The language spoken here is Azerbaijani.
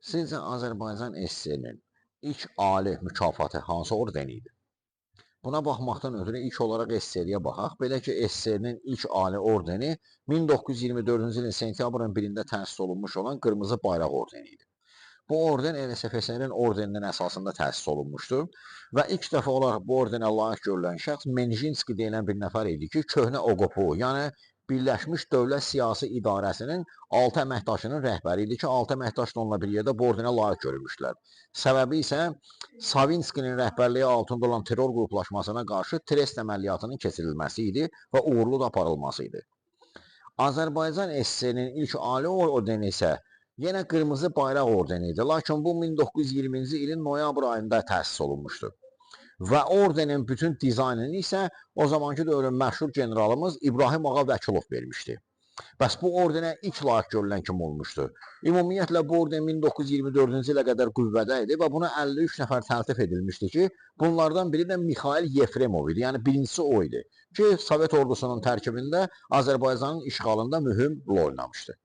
Sizcə Azərbaycan SSR-nin ilk ali mükafatı hansı orden idi? Buna baxmaqdan ötürü ilk olaraq SSR-yə baxaq. Belə ki, SSR-nin ilk ali ordeni 1924-cü ilin sentyabrın 1-də təsis olunmuş olan Qırmızı Bayraq ordeni idi. Bu orden RSFSR-in ordeninin əsasında təsis olunmuşdur və ilk dəfə olaraq bu ordenə layiq görülən şəxs Menjinski deyilən bir nəfər idi ki, köhnə OQP, yəni Birləşmiş Dövlət Siyasi İdarəsinin 6 əməkdaşının rəhbəri idi ki, 6 əməkdaş da onunla bir yerdə bu ordenə layiq görülmüşlər. Səbəbi isə Savinskinin rəhbərliyi altında olan terror qruplaşmasına qarşı Trest əməliyyatının keçirilməsi idi və uğurlu da aparılması idi. Azərbaycan SSR-nin ilk ali ordeni isə yenə Qırmızı Bayraq ordeni idi, lakin bu 1920-ci ilin noyabr ayında təsis olunmuşdu. Və ordenin bütün dizaynını isə o zamanki dövrün məşhur generalımız İbrahim Ağa Vəkilov vermişdi. Bəs bu ordenə ilk layiq görülən kim olmuşdu? Ümumiyyətlə bu orden 1924-cü ilə qədər qüvvədə idi və buna 53 nəfər təltif edilmişdi ki, bunlardan biri də Mixail Yefremov idi, yəni birincisi o idi ki, Sovet ordusunun tərkibində Azərbaycanın işğalında mühüm rol oynamışdı.